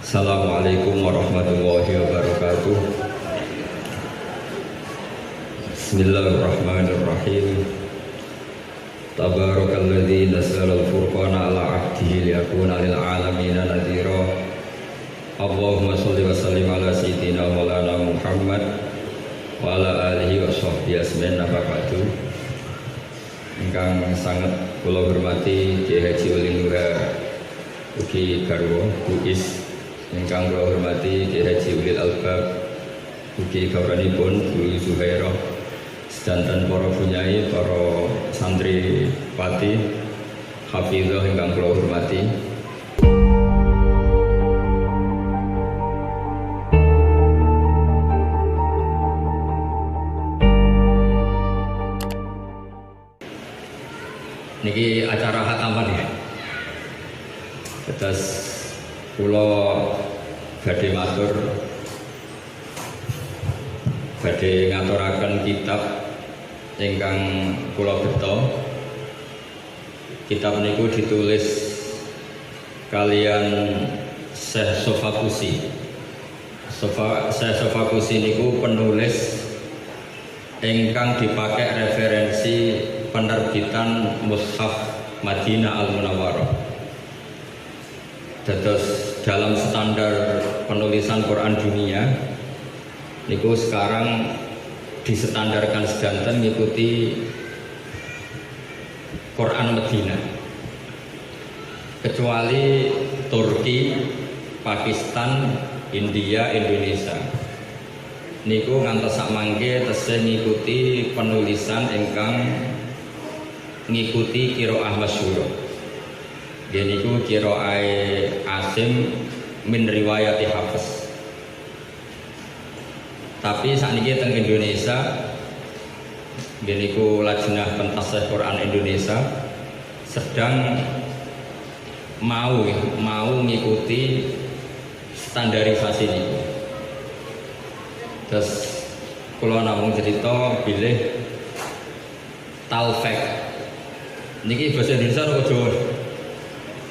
Assalamualaikum warahmatullahi wabarakatuh. Bismillahirrahmanirrahim. Tabarakalladzi nazzala al-furqana ala 'abdihi liyakuna lil 'alamina nadhira. Allahumma shalli wa sallim ala sayyidina maulana Muhammad wa ala alihi wa sahbihi asmin nafaqatu. Ingkang sangat kula hormati Kyai Haji Uli Nura ugi garwa Buis, ingkang kula hormati Kyai Haji Ulil Albab ugi gawranipun Bu Zuhairah, sedanten para bunyai, para santri pati hafizah ingkang kula hormati. Niki acara khataman ya. Terus kula badhe matur, badhe ngaturaken kitab ingkang kula beto. Kitab niku ditulis kalian Syekh Sofakusi. Syekh Sofakusi niku penulis ingkang dipakai referensi penerbitan Mushaf Madinah Al-Munawwarah. Dados dalam standar penulisan Quran dunia niku sekarang distandarkan sedanten mengikuti Quran Madinah, kecuali Turki, Pakistan, India, Indonesia niku ngantos sak mangke tesih ngikuti penulisan ingkang ngikuti qiraah masyhur. Niku qiraah Asim min riwayati Hafiz. Tapi sakniki teng Indonesia niku Lajnah Pentasih Quran Indonesia sedang mau ngikuti standarisasi niku. Terus kula namung cerita bilih talfek niki bahasa Indonesia atau Jawa?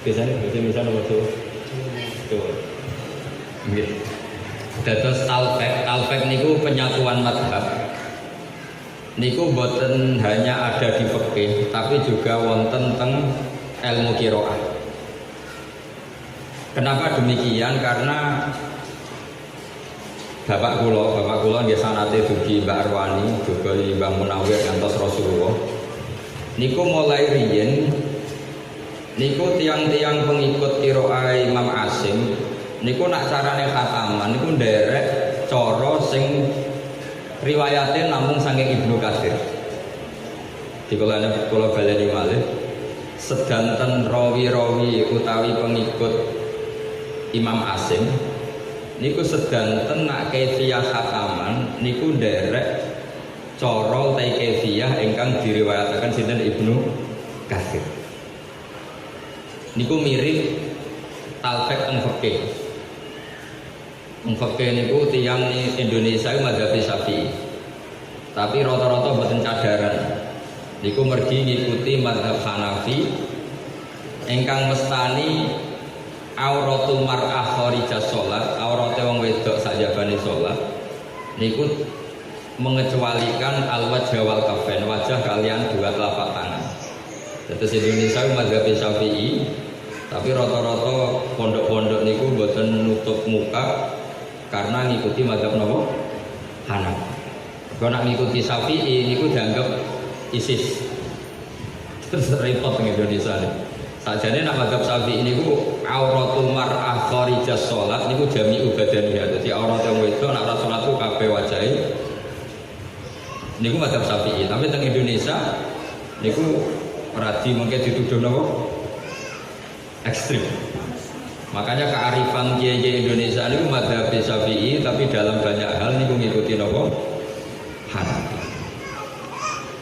Biasanya bahasa Indonesia atau Jawa? Jawa. Nggih. Dados talfek niku penyatuan madhab. Niku boten hanya ada di fikih, tapi juga wonten teng ilmu qiraah. Kenapa demikian? Karena Bapak kula nggih sanate dugi Mbak Arwani, juga Mbah Munawir ngantos Rasulullah. Niku mulai riyen niku tiang-tiang pengikut qiraah Imam Asim niku nak carane khataman niku nderek cara sing riwayate namung saking Ibnu Katsir. Kula baleni malih sedanten rawi-rawi utawi pengikut Imam Asim niku sedanten nak kaifiyah khataman niku nderek cara ta kaifiyah ingkang diriwayataken sinten Ibnu Katsir. Niku mirip talfek teng fikih. Fikih niku tiyang Indonesia mazhab Syafi'i. Tapi rata-rata boten cadaran. Niku mergi ngikuti mazhab Hanafi ingkang mestani auratul mar'ah kharijah shalah, aurate wong wedok sakjabane salat niku mengecualikan al-wajh wal kafain, wajah kalian dua telapak tangan. Terus Indonesia mazhab Syafi'i, tapi rata-rata pondok-pondok niku boten nutup muka karena ngikuti mazhab napa? Hanafi. Kalau nak ngikuti Syafi'i niku dianggap ISIS. Terus repot di Indonesia nih. Sajane nak mazhab Syafi'i niku auratul mar'ah kharijah shalah niku jami'u badaniyah. Dadi aurat yang wedok nak ora salat ku kabeh wajahe. Niku mazhab Syafi'i, tapi teng Indonesia niku radi mungkin dituduh napa? Ekstrim. Makanya kearifan kiai Indonesia niku mazhab Syafi'i, tapi dalam banyak hal niku ngikuti napa? Hanafi.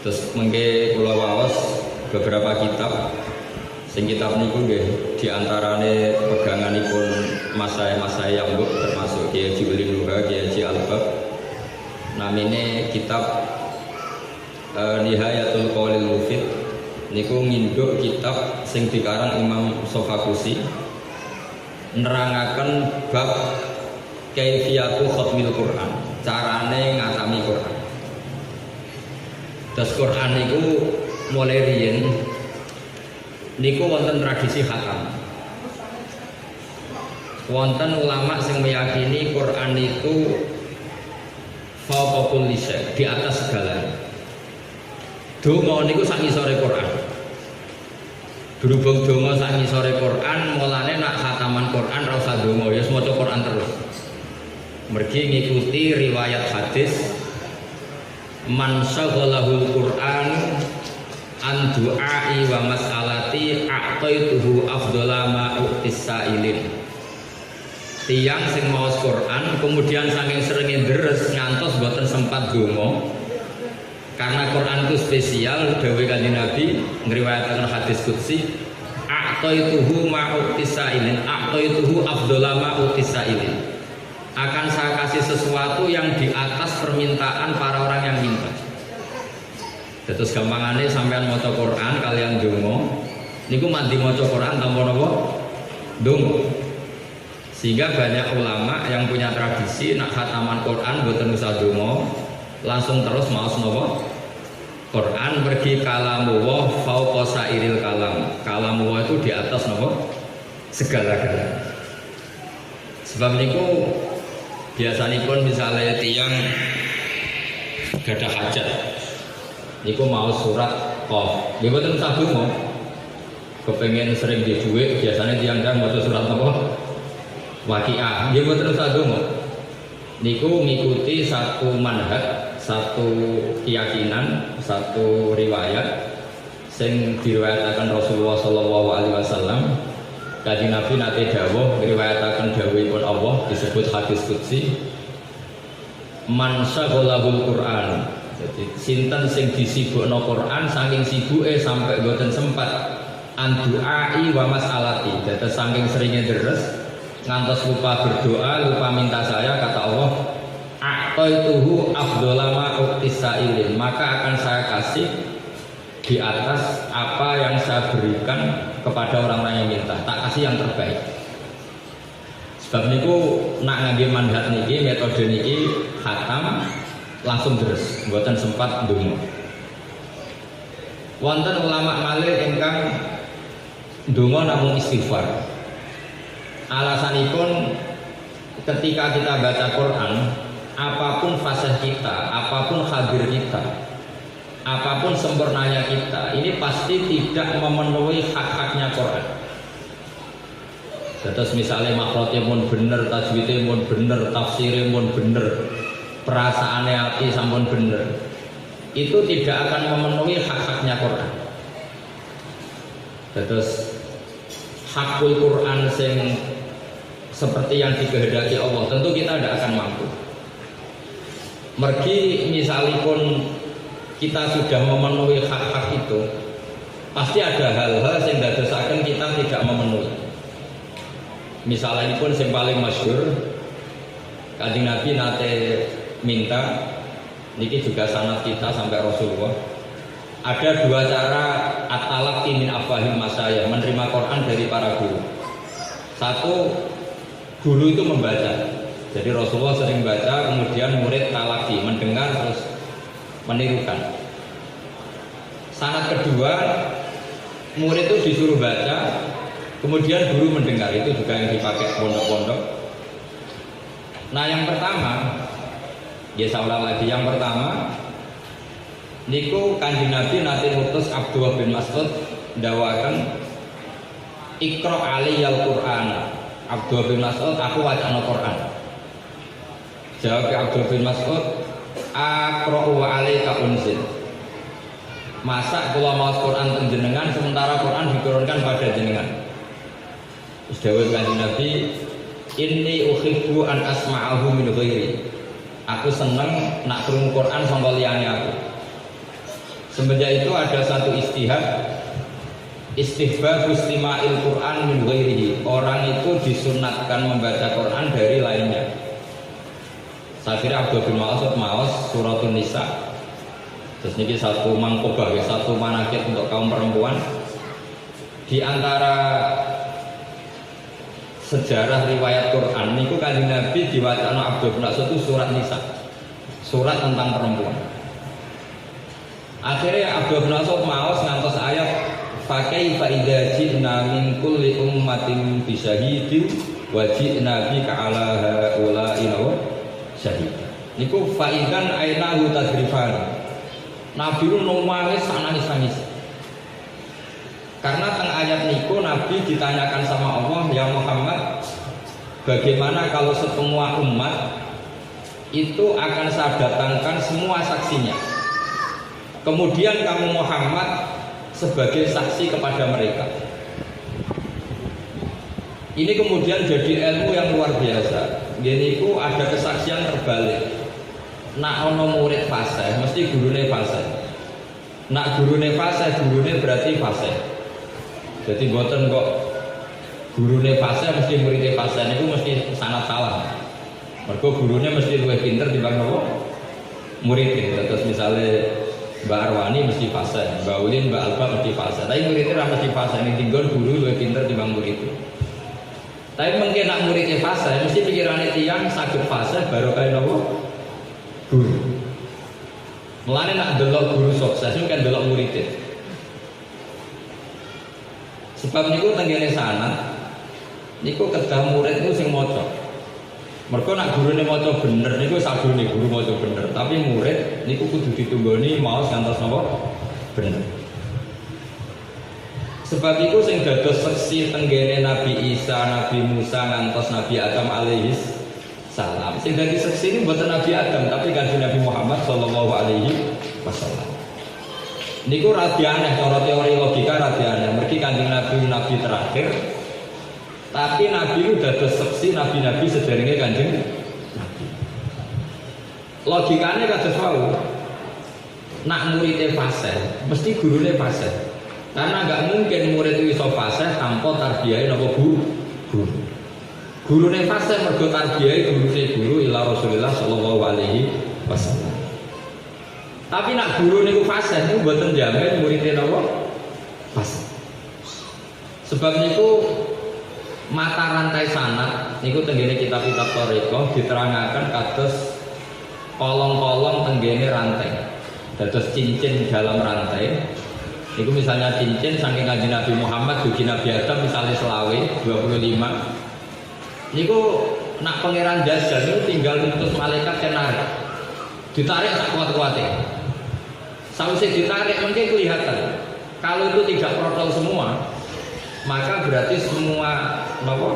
Terus mengke kula waos beberapa kitab. Sing kitab niku nggih diantarane peganganipun masai-masai yang mbok termasuk Kyai Haji Uli Nura, Kyai Haji Albab. Namine kitab Nihayatul Qaulil Mufid niku nginduk kitab sing dikarang Imam Sofakusi nerangaken bab kaifiyatu khatmil Quran, carane ngatami Quran. Terus Quran niku mulai riyen niku wonten tradisi khatam. Wonten ulama sing meyakini Quran itu fauqa kulli syai', di atas segala. Donga niku sak ngisore Quran. Berhubung donga sak ngisore Quran, mulane nak khataman Quran ra usah donga, ya maca Quran terus. Mergi ngikuti riwayat hadis man syaghalahul Quran an du'ai wa mas'alati a'taituhu afdhala ma u'tis sa'ilin. Tiang sing maos Quran kemudian saking seringe deres ngantos boten sempat donga. Karena Quran itu spesial, dawuh Kanjeng Nabi ngriwayataken hadis qudsi, a'taituhu ma u'tis sa'ilin, a'taituhu afdhala ma u'tis sa'ilin. Akan saya kasih sesuatu yang di atas permintaan para orang yang minta. Terus gampangane sampean maca Quran kalian donga niku mandi maca Quran tanpa napa? Donga. Sehingga banyak ulama yang punya tradisi nak khataman Quran boten usah donga, langsung terus maos napa? Quran pergi kalamu wa fauqa sairil kalam. Kalamu wa itu di atas napa? Segala-galanya. Sebab niku biasanipun misalnya tiyang gadah hajat niku mau surat qaf nggih boten usah donga kepengin sering di dhuwit biasanya tiyang maca surat apa Waqiah nggih boten usah donga niku ngikuti satu manhaj, satu keyakinan, satu riwayat sing diriwayataken Rasulullah sallallahu alaihi wasallam. Kanjeng Nabi nate dawuh ngriwayataken dawuhipun Allah disebut hadis qudsi man syaghalahul Quran. Jadi sinten sing disibukno Quran saking sibuke sampai boten sempat an du'ai wa mas'alati. Dadi saking seringe deres ngantos lupa berdoa, lupa minta saya, kata Allah a'taituhu afdhala ma u'tis sa'ilin, maka akan saya kasih di atas apa yang saya berikan kepada orang-orang yang minta, tak kasih yang terbaik. Sebab niku nak ngangge manhaj niki, metode niki khatam langsung deres, mboten sempat ndonga. Wonten ulama malih ingkang ndonga namung istighfar. Alasanipun ketika kita baca Quran, apapun fasih kita, apapun hadir kita, apapun sempurnanya kita, ini pasti tidak memenuhi hak-haknya Quran. Terus misalnya makhrajnya pun bener, tajwidnya pun bener, tafsirnya pun bener, perasaannya hati sampun bener, itu tidak akan memenuhi hak-haknya Quran. Terus hakul Quran sing seperti yang dikehendaki Allah, tentu kita tidak akan mampu. Mergi misalipun kita sudah memenuhi hak-hak itu, pasti ada hal-hal yang dadosaken kita tidak memenuhi. Misalnya ini pun yang paling masyhur, Kanjeng Nabi nate minta, niki juga sanad kita sampai Rasulullah. Ada dua cara at-talaqi min afahim masayikh, menerima Quran dari para guru. Satu, guru itu membaca. Jadi Rasulullah sering baca, kemudian murid talaqi, mendengar terus menirukan. Sanad kedua, murid itu disuruh baca, kemudian guru mendengar. Itu juga yang dipakai pondok-pondok. Nah yang pertama, ya saya ulang lagi, yang pertama niku Kanjeng Nabi nate ngutus Abdullah bin Mas'ud ndawaken Iqra aliyal Qur'an. Abdullah bin Mas'ud, aku wacana Quran. Jawab Abdullah bin Mas'ud, aqra'u wa alayka unzil. Masa kula maos Quran teng jenengan sementara Quran diturunkan pada jenengan. Wis dawuh Kanjeng Nabi, inni uhibbu an asma'ahu min ghairi. Aku seneng nak krungu Quran sangka liyane aku. Semenjak itu ada satu istihbab istima'il Quran min ghairihi. Orang itu disunatkan membaca Quran dari lainnya. Saya kira Abdul bin Mas'ud maos suratun Nisa. Terus niki satu mangkobah, satu manakib untuk kaum perempuan. Di antara sejarah riwayat Quran niku Kanjeng Nabi diwacana Abdul bin Mas'ud itu surat Nisa, surat tentang perempuan. Akhirnya Abdul bin Mas'ud maos ngantos ayat fakaifa idza ji'na min kulli ummatin bi syahidin wa ji'na bika 'ala haula'i syahid. Niku faidan ainahu tadrifan. Nabi lu nangis nangis. Karena teng ayat niku Nabi ditanyakan sama Allah, ya Muhammad, bagaimana kalau semua umat itu akan saya datangkan semua saksinya. Kemudian kamu Muhammad sebagai saksi kepada mereka. Ini kemudian jadi ilmu yang luar biasa. Gini ku ada kesaksian terbalik. Nak ono murid fasih, mesti gurune fasih. Nak gurune fasih, gurune berarti fasih. Jadi boten kok gurune fasih mesti muridnya fasih. Itu mesti sangat salah. Mergo gurune mesti luwih pinter timbang nopo muridnya. Terus misalnya Mbak Arwani mesti fasih, Mbak Ulin, Mbak Alba mesti fasih. Tapi muridnya ora mesti fasih. Ini tinggal guru luwih pinter timbang murid itu. Tapi mungkin nak muridnya fasih, mesti pikirannya tiang saged fasih baru kaya nopo guru. Mulane nak delok guru sukses itu kan delok muridnya. Sebab niku tenggene sana niku kedah murid niku sing maca. Mergo nak gurune maca bener niku sabune guru maca bener, tapi murid niku kudu ditunggoni maos ngantos napa bener. Sebab iku sing dados seksi tenggene Nabi Isa, Nabi Musa ngantos Nabi Adam alaihis salam. Sing dadi seksi ini bukan Nabi Adam tapi kanjeng Nabi Muhammad sallallahu alaihi wasallam. Niku radianeh cara teori logika radianeh. Mergi kanjeng Nabi terakhir. Tapi Nabi itu dados seksi nabi-nabi sederenge kanjeng Nabi. Logikane kados wau. Nak muridé fasih, mesti gurune fasih. Karena enggak mungkin murid itu iso fasih tanpa tarbiyahe napa guru. Gurune fasih mergo tarbiyahe guru ila Rasulullah sallallahu alaihi wasallam. Tapi nak guru niku fasih niku mboten jamin muridé napa fasih. Sebab niku mata rantai sanad niku tenggene kitab-kitab thariqah diterangaken kados kolong-kolong tenggene rantai. Dados cincin dalam rantai. Niku misalnya cincin saking kanjeng Nabi Muhammad dugi Nabi Adam misalnya selawe 25. Niku nak pangeran Dajjal niku tinggal ngutus malaikat kenarik. Ditarik sak kuat-kuate. Sausé ditarik mungkin kelihatan. Kalau itu tidak protol semua, maka berarti semua apa,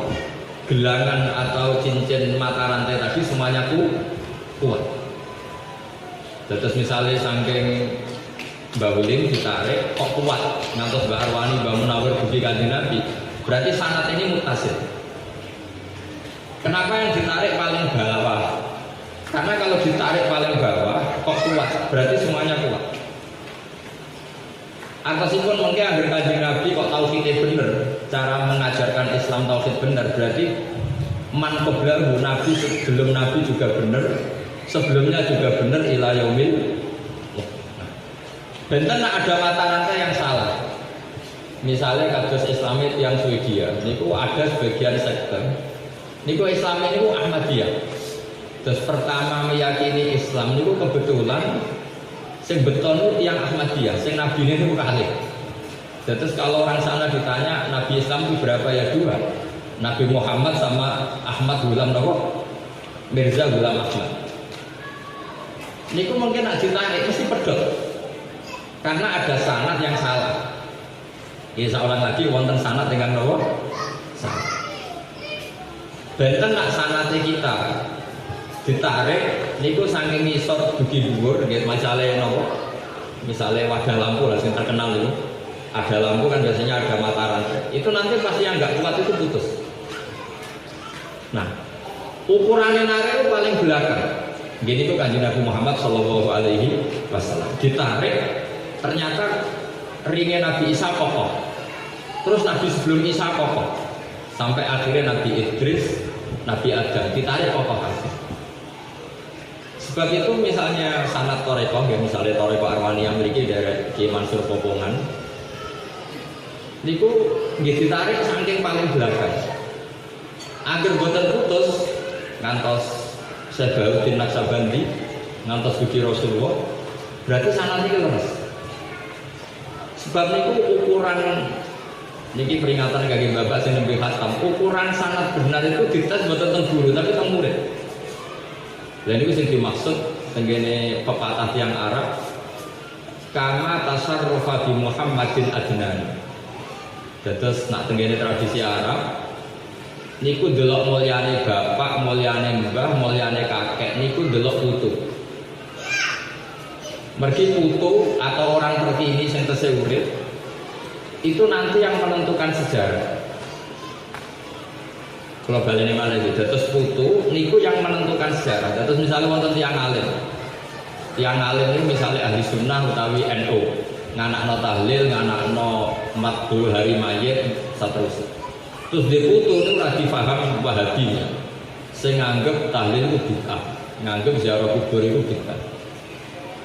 gelangan atau cincin mata rantai tadi semuanya kuat. Terus misalnya saking Mbak Ulin ditarik kok kuat, ngantos Mbak Arwani, Mbak Munawir dugi kanjeng Nabi, berarti sanad ini mutasil. Kenapa yang ditarik paling bawah? Karena kalau ditarik paling bawah kok kuat, berarti semuanya kuat. Atasipun mungkin agar kanjeng Nabi kok tauhidnya bener, cara mengajarkan Islam tauhid bener, berarti man qablahu Nabi sebelum Nabi juga bener, sebelumnya juga bener ila yaumil. Benten ada mata rantai yang salah. Misalnya kados Islamit yang Swedia, niku ada sebagian sekte. Niku Islam ini Ahmadiyah. Terus pertama meyakini Islam niku kebetulan sing beton yang Ahmadiyah, sing Nabi ini itu kali. Terus kalau orang sana ditanya Nabi Islam itu berapa ya dua, Nabi Muhammad sama Ahmad Ghulam Nawawi, Mirza Ghulam Ahmad. Niku mungkin nak ditarik mesti pedot, karena ada sanad yang salah. Ya seorang lagi wonten sanad dengan Nawawi salah. Benten nak sanate kita ditarik niku saking ngisor dugi dhuwur nggih macale napa misale wadah lampu lah sing terkenal itu ada lampu kan biasanya ada mata rantai itu nanti pasti yang enggak kuat itu putus. Nah ukurannya narik itu paling belakang gini tuh kanjeng Nabi Muhammad sallallahu alaihi wasallam ditarik ternyata ringnya Nabi Isa kokoh terus Nabi sebelum Isa kokoh sampai akhirnya Nabi Idris Nabi Adam ditarik kokoh kabeh. Sebab itu misalnya sanad thariqah ya misalnya thariqah Arwani yang memiliki dari Ki Mansur Popongan niku nggih ditarik saking paling belakang. Agar boten putus ngantos Syekh Naksabandi ngantos Gusti Rasulullah berarti sanad iki leres. Sebab niku ukuran niki peringatan kangge bapak sing nembe khatam, ukuran sanad benar itu dites boten teng guru tapi teng murid. Lha niku sing dimaksud tenggene pepatah tiyang Arab kama tasarrufa bi Muhammadin adnan. Dados nak tenggene tradisi Arab niku delok mulyane bapak, mulyane mbah, mulyane kakek niku delok putu. Mergi putu atau orang terkini yang tesih urip itu nanti yang menentukan sejarah. Kalau balene malah itu, dados putu niku yang menentukan sejarah. Dados misalnya wonten tiyang alim. Tiyang alim ini misalnya ahli sunnah utawi NU, nganakno tahlil, nganakno 40 hari mayit saterusé. Terus di putu itu ora difaham Wahabi. Sing nganggep tahlil itu bid'ah, nganggep ziarah kubur itu bid'ah.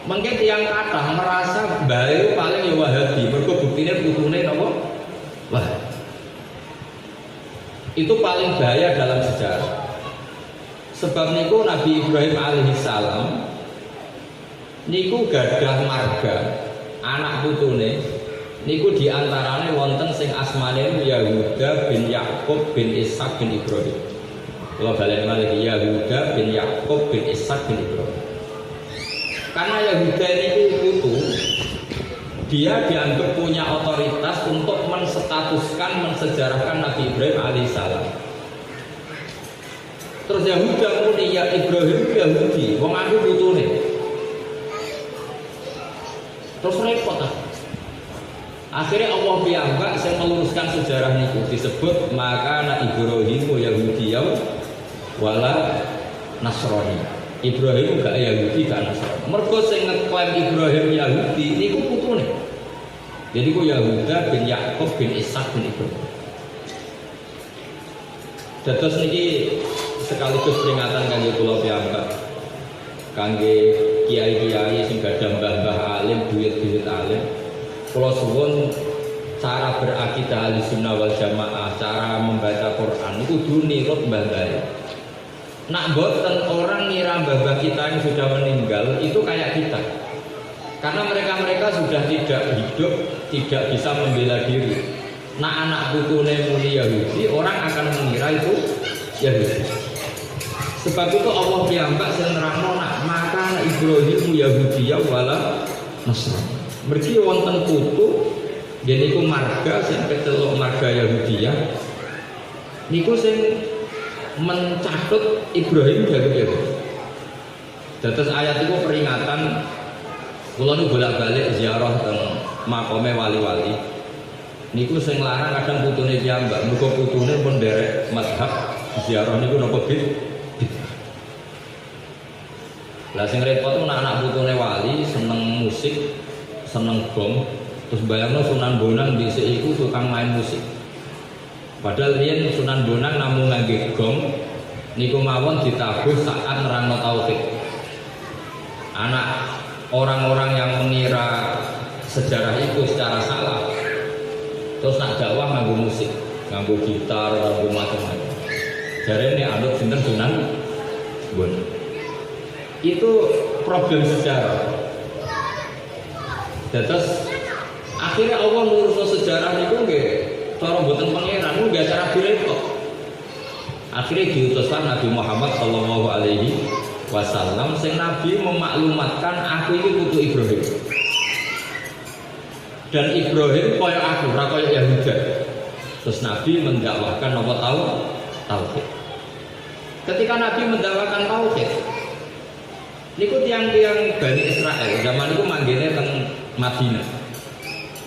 Mengke tiyang kathah merasa bae paling ya Wahabi, mergo buktine putune napa? Wah. Itu paling bahaya dalam sejarah. Sebab niku Nabi Ibrahim alaihissalam niku gadah marga anak putune niku diantarane wonten sing asmane Yahuda bin Yakub bin Ishak bin Ibrahim. Kalau balik malih Yahuda bin Yakub bin Ishak bin Ibrahim. Karena Yahuda ini putu, dia dianggap punya otoritas untuk menstatuskan, mensejarahkan Nabi Ibrahim alaihissalam. Terus Yahuda muni ya Ibrahim Yahudi, wong aku putune. Terus repot ah. Akhirnya Allah piyambak yang meluruskan sejarah niku disebut maka anak Ibrahim Yahudiyah wala Nasrani. Ibrahim gak Yahudi gak Nasrani. Mergo sing ngeklaim Ibrahim Yahudi niku putune. Jadi ku Yahuda bin Yakub bin Ishak bin Ibrahim. Dados niki sekaligus peringatan kangge kula piyambak. Kangge kiai-kiai sing gadah mbah-mbah alim, duit-duit alim. Kalau suwun cara berakidah Ahlussunnah wal Jamaah, cara membaca Quran itu kudu nirut mbah-mbah. Nak boten orang ngira mbah-mbah kita yang sudah meninggal itu kayak kita. Karena mereka sudah tidak hidup, tidak bisa membela diri. Nak anak putune muni Yahudi, orang akan mengira itu Yahudi. Sebab itu Allah piyambak sing nerangno nak maka Ibrahim Yahudiyah wala Nasrani. Mergi wonten putu yen niku marga sing kecelok marga Yahudiyah niku sing mencatut Ibrahim Yahudi. Dados ayat itu peringatan kula nu bolak-balik ziarah teng makome wali-wali. Niku sing larang kadang putune piyambak, mergo putune pun nderek mazhab ziarah niku napa bid. Lah sing repot ku anak putune wali seneng musik, seneng gong, terus bayangno Sunan Bonang dhisik iku tukang main musik. Padahal riyen Sunan Bonang namung ngangge gong niku mawon ditabuh saat nerangno tauhid. Anak orang-orang yang mengira sejarah itu secara salah. Terus nak dakwah nganggo musik, nganggo gitar, nganggo macam-macam. Jarene anut sinten Sunan Bonang. Itu problem sejarah. Terus akhirnya Allah ngurus sejarah niku nggih cara mboten pangeran nggih cara direpot. Akhirnya diutuskan Nabi Muhammad sallallahu alaihi wasallam sing Nabi memaklumatkan aku ini putu Ibrahim. Dan Ibrahim kaya aku, ora kaya Yahuda. Terus Nabi mendakwahkan apa tahu? Tauhid. Ketika Nabi mendakwahkan tauhid, niku tiang-tiang Bani Israel zaman niku manggene teng Madinah.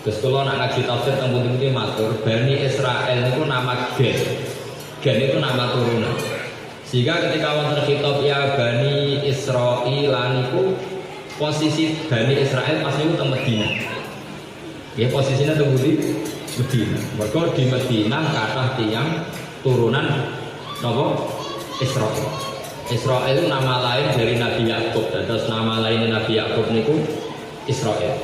Terus kalau nak ngaji tafsir teng pundi-pundi matur, Bani Israel niku nama Gen. Gen itu nama turunan. Sehingga ketika wonten kitab ya Bani Israil niku posisi Bani Israel pas niku teng Madinah. Ya posisinya teng pundi? Madinah. Mergo di Madinah kathah tiyang turunan napa? Israil. Israel itu nama lain dari Nabi Yakub. Terus nama lain Nabi Yakub niku Israel.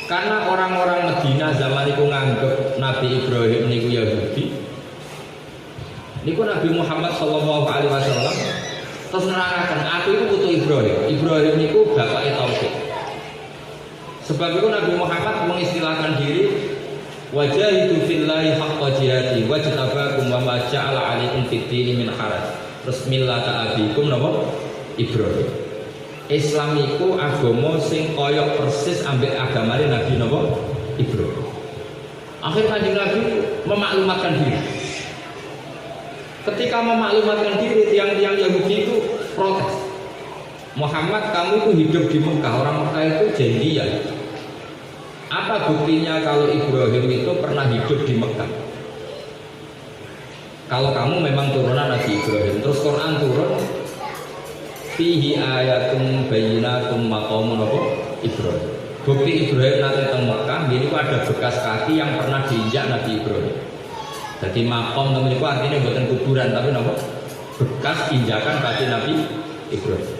Karena orang-orang Madinah zaman itu nganggep Nabi Ibrahim niku Yahudi. Niku Nabi Muhammad sallallahu alaihi wasallam terus nerangkan aku itu putu Ibrahim. Ibrahim niku bapake tauhid. Sebab itu Nabi Muhammad mengistilahkan diri wajahidu fillahi haqqa jihadi wajtabakum wa ma ja'ala 'alaikum fid-dini min haraj. Terus millata abikum napa? Ibrahim. Islam iku agama sing kaya persis ambek agamane Nabi napa? Ibrahim. Akhir Kanjeng Nabi memaklumatkan diri. Ketika memaklumatkan diri, tiang-tiang Yahudi itu protes. Muhammad, kamu itu hidup di Mekah, orang Mekah itu jahiliyah. Apa buktinya kalau Ibrahim itu pernah hidup di Mekah? Kalau kamu memang turunan Nabi Ibrahim, terus Quran turun, fihi ayatum bayyinatum maqamun Ibrahim. Bukti Ibrahim nanti teng Mekah, ini ada bekas kaki yang pernah diinjak Nabi Ibrahim. Jadi makom temen itu artinya bukan kuburan, tapi apa? Bekas injakan kaki Nabi Ibrahim.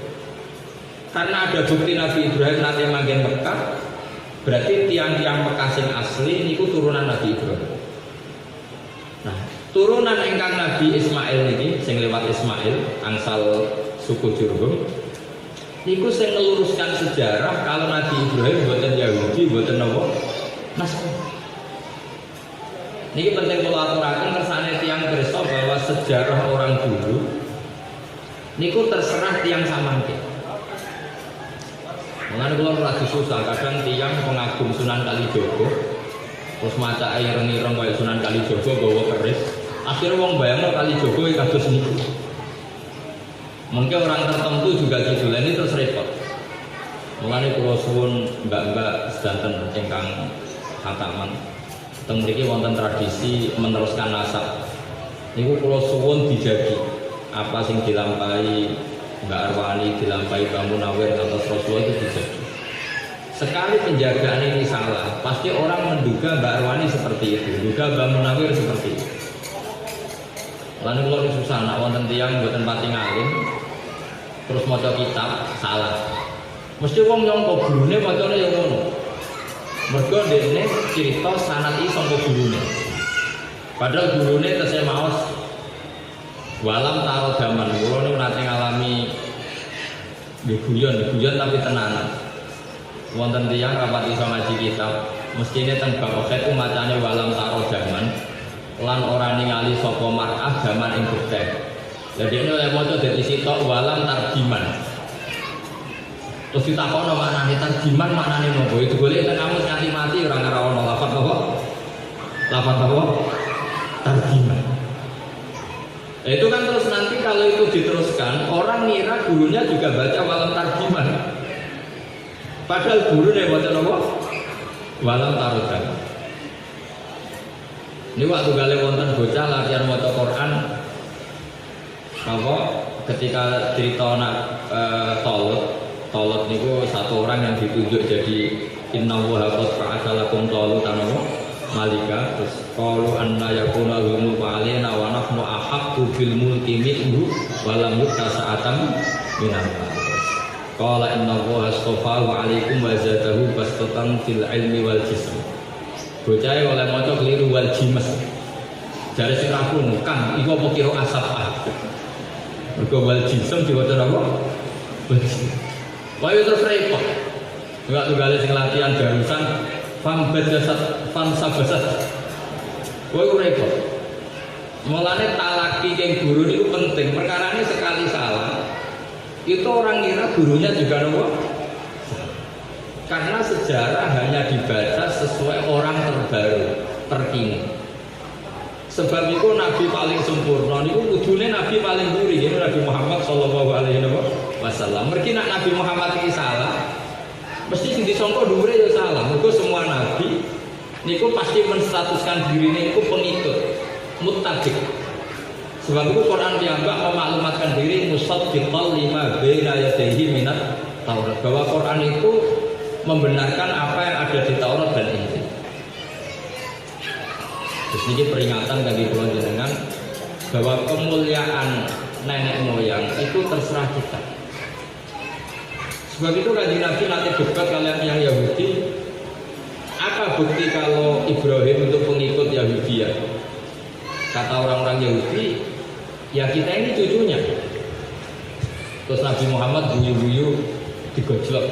Karena ada bukti Nabi Ibrahim nanti magen Mekah, berarti tiang-tiang Mekah sing asli niku turunan Nabi Ibrahim. Nah, turunan engkang Nabi Ismail ini, sing lewat Ismail, angsal suku Jurhum, niku sing meluruskan sejarah kalau Nabi Ibrahim buatan Yahudi, buatan apa? Nasrani. Ini penting kalau aturakan kersane tiang berso bahwa sejarah orang dulu niku terserah tiang samangke. Mengenai kalau lagi susah, kadang tiang pengagum Sunan Kalijogo, terus maca air ireng kayak Sunan Kalijogo bawa keris. Akhirnya wong bayangno Kalijogo iki kados niku. Mungkin orang tertentu juga judul ini terus repot. Mengenai kalau suwun mbak-mbak sedanten ingkang khataman. Teng mriki wonten tradisi meneruskan nasab. Niku kula suwun dijagi. Apa sing dilampahi Mbak Arwani, dilampahi Mbak Munawir atau Rasulullah itu dijagi. Sekali penjagaan ini salah, pasti orang menduga Mbak Arwani seperti itu, menduga Mbak Munawir seperti itu. Lalu kalau susah nak wonten tiyang mboten pati ngalim, terus maca kitab salah. Mesti wong nyangka gurune macane ya ngono. Mergo dene cerita sanad iki sangka gurune. Padahal gurune tesih maos walam taro daman. Kula niku nate ngalami guyon tapi tenanan. Wonten tiyang rapat iso ngaji kitab, mestine teng bab itu macane walam taro daman lan ora ningali sapa mar'ah daman ing bektek. Lah dekne oleh maca dadi sitok walam tarjiman. Terus ditakono maknane tarjiman maknane nopo? Itu golek teng kamus nganti mati ora ngerono lafaz apa? Lafaz apa? Tarjiman. Itu kan terus nanti kalau itu diteruskan orang ngira gurunya juga baca walam tarjiman. Padahal gurunya baca apa? Walam tarudan. Ini waktu gale wonten bocah latihan maca Quran. Apa ketika cerita anak Tolut niku satu orang yang ditunjuk jadi innallaha qad ba'atsa lakum talutan malika, terus qalu anna yakuna mulku alaina wa nahnu ahaqqu bil mulki minhu wa lam yu'ta sa'atan minal mal. Qala innallaha astafahu 'alaikum wa zadahu bastatan fil ilmi wal jism. Bocah oleh maca keliru wal jimas. Jare sing aku Kang iku apa kira asap ah. Mergo wal jism diwaca apa? Wal jism. Wah itu terus repot. Enggak tunggale sing latihan darusan fam bajasat fam sabasat. Wah itu repot. Mulane talaki yang guru itu penting. Perkara ini sekali salah, itu orang kira gurunya juga nopo. Karena sejarah hanya dibaca sesuai orang terbaru, terkini. Sebab itu Nabi paling sempurna, itu kudune Nabi paling gurih, itu Nabi Muhammad Sallallahu Alaihi Wasallam. Mereka nak Nabi Muhammad ini salah, mesti sing disangka dhuwure ya salah. Mergo semua Nabi niku pasti menstatuskan dirinya itu pengikut, muttabi'. Sebab itu Quran piyambak memaklumatkan diri musaddiqan lima baina yadayhi minat Taurat, bahwa Quran itu membenarkan apa yang ada di Taurat dan Injil. Terus ini peringatan bagi kula jenengan bahwa kemuliaan nenek moyang itu terserah kita. Sebab itu Kanjeng Nabi nanti debat kalian yang Yahudi, apa bukti kalau Ibrahim itu pengikut Yahudi ya? Kata orang-orang Yahudi, Ya kita ini cucunya. Terus Nabi Muhammad guyu-guyu digojlok.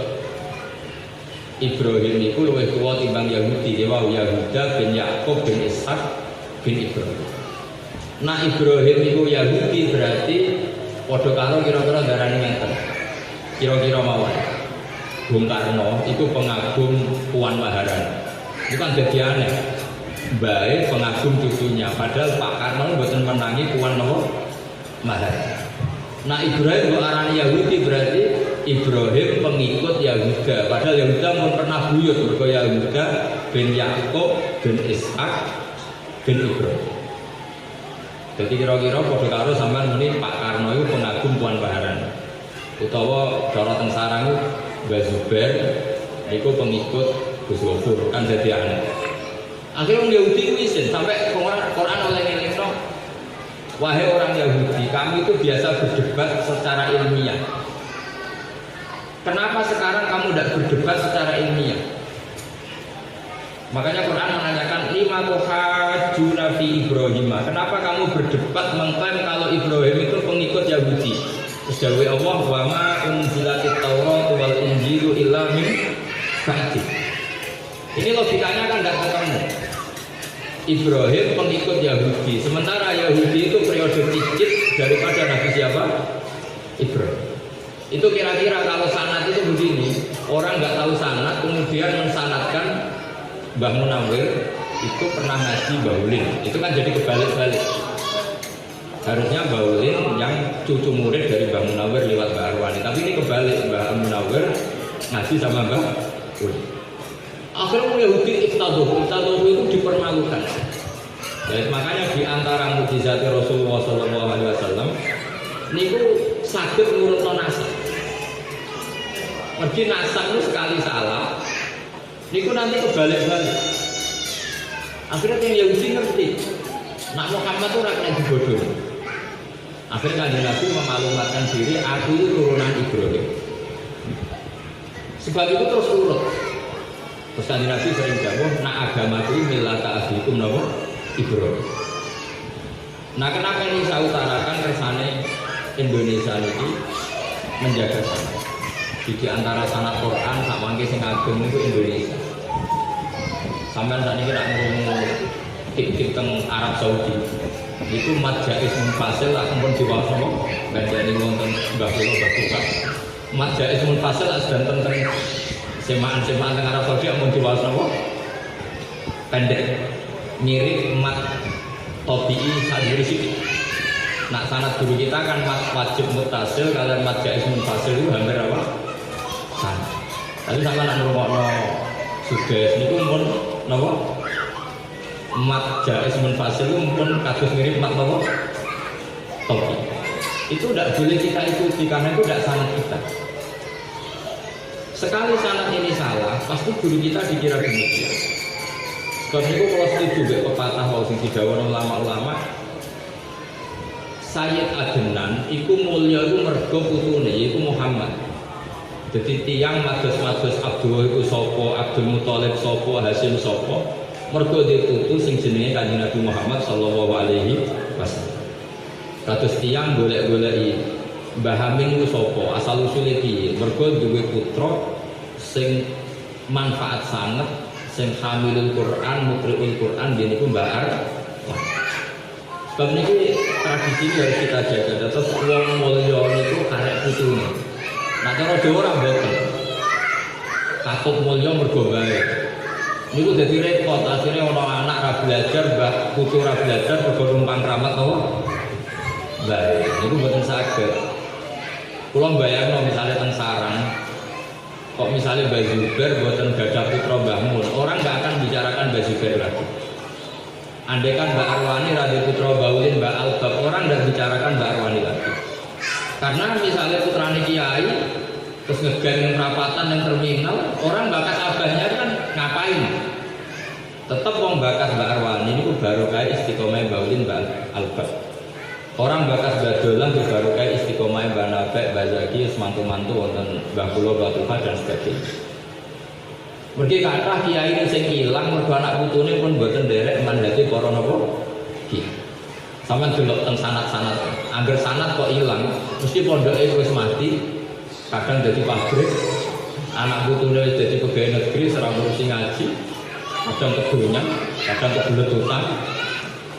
Ibrahim itu lebih kuat timbang Yahudi. Dia mau Yahuda bin Yakub bin Ishak bin Ibrahim. Nah Ibrahim itu Yahudi berarti podo karo kira-kira darani ngenten. Kira-kira mawon. Bung Karno itu pengagum Puan Maharani. Itu kan jadi aneh. Baik pengagum cucunya. Padahal Pak Karno mboten menangi Puan Maharani. Nah Ibrahim itu arani Yahudi berarti Ibrahim pengikut Yahuda. Padahal Yahuda mau pernah buyut mergo Yahuda bin Yakub bin Ishak bin Ibrahim. Jadi kira-kira padha karo sampean muni Pak Karno itu pengagum Puan Maharani. Utawa cara teng sarang Mbah Zubair niku pengikut Gus Gofur kan dadi aneh. Akhirnya orang Yahudi itu izin sampai Quran oleh ngelingno, wahai orang Yahudi, kami itu biasa berdebat secara ilmiah. Kenapa sekarang kamu tidak berdebat secara ilmiah? Makanya Quran menanyakan lima tuhajjuna fi Ibrahim. Kenapa kamu berdebat mengklaim kalau Ibrahim itu pengikut Yahudi? Terus jawab Allah, wa ma unzilatit Taurat wal Injilu illa min ba'di. Ini logikanya kan tidak ketemu. Ibrahim pengikut Yahudi, sementara Yahudi itu periode dikit daripada Nabi siapa? Ibrahim. Itu kira-kira kalau sanad itu begini, orang nggak tahu sanad kemudian mensanadkan Mbah Munawir itu pernah ngaji Baulin, itu kan jadi kebalik-balik. Harusnya Baulin yang cucu murid dari Mbah Munawir lewat Mbah Arwani, tapi ini kebalik, Mbah Munawir ngaji sama Mbah Ulin. Akhirnya Yahudi iftaduh itu dipermalukan. Ya, makanya di antara mukjizat Rasulullah SAW niku saged ngurutno nasab. Mergi nasab itu sekali salah, niku nanti kebalik-balik. Akhirnya yang Yahudi ngerti, nak Muhammad itu ora kena dibodohi. Akhirnya Kanjeng Nabi memaklumatkan diri, aku itu turunan Ibrahim. Sebab itu terus urut. Terus Kanjeng Nabi sering jawab, nak agamaku millata abikum napa Ibrahim. Nah kenapa ini saya utarakan kersane Indonesia ini menjaga sanad. Di antara sanad Quran sak mangke sing ageng niku Indonesia. Sampeyan sakniki nak ngomong tip-tip teng Arab Saudi. Iku majais munfasil akan pun diwaos napa? Bandane wonten Mbah kula Mbah Buka. Majais munfasil sedanten teng semaan-semaan teng Arab Saudi amun diwaos napa? Pendek. Mirip mat tabi'i sadiri sithik. Nak sanad guru kita kan wajib mutasil, kalian mat jaiz munfasil itu hampir apa? Sama. Tapi sama nak ngrungokno suges niku pun napa? Mat jaiz munfasil itu pun kados mirip mat napa? Tabi. Itu tidak boleh kita ikuti karena itu tidak sanad kita. Sekali sanad ini salah, pasti guru kita dikira demikian. Sebab itu kalau setuju dengan pepatah kalau sing didhawuhna ulama-ulama, Sayyid Adnan iku mulya iku mergo putune yaiku Muhammad. Jadi tiyang mados-mados Abdullah iku sapa, Abdul Muthalib sapa, Hasyim sapa, mergo ditutu sing jenenge Kanjeng Nabi Muhammad sallallahu alaihi wasallam. Kados tiyang golek-goleki Mbah Hamim iku sapa, asal usule piye? Mergo duwe putra sing manfaat sanget, sing hamilul Quran, muqri'ul Quran, dia niku Mbah Arwani. Sebab niki tradisi ini harus kita jaga. Terus wong mulya niku karek putune. Nah cara Jawa ora mboten. Katut mulya mergo bae. Niku dadi repot, akhirnya ana anak ra belajar, mbah putu ra belajar mergo numpang keramat apa? Bae. Niku mboten saged. Kula mbayangno misalnya teng sarang, kok misalnya Mbah Zubair buatan gadah putra Mbah Mun, orang nggak akan bicarakan Mbah Zubair lagi. Andai kan Mbak Arwani radhi putra Baulin Mbak Albab, orang nggak bicarakan Mbak Arwani lagi. Karena misalnya putrane kiai terus ngegeng perapatan yang terminal, orang bakat abahnya kan ngapain? Tetap wong bakat Mbak Arwani ini baru kayak istiqomah Baulin Mbak Albab. Orang bakat badolan baru kayak istiqomah Mbak Nabek, Mbak Zaki, semantu-mantu wonten Mbah Kula, Mbah Tuha dan sebagainya. Mergi kathah kiai sing ilang mergo anak putune pun mboten nderek manhate para napa? Kiai. Sampeyan delok teng sanad-sanad Angger sanad kok ilang, mesti pondoknya wis mati, kadang jadi pabrik, anak putune jadi pegawai negeri, serang ngurusi ngaji, kadang kedunya, kadang kebulet utang.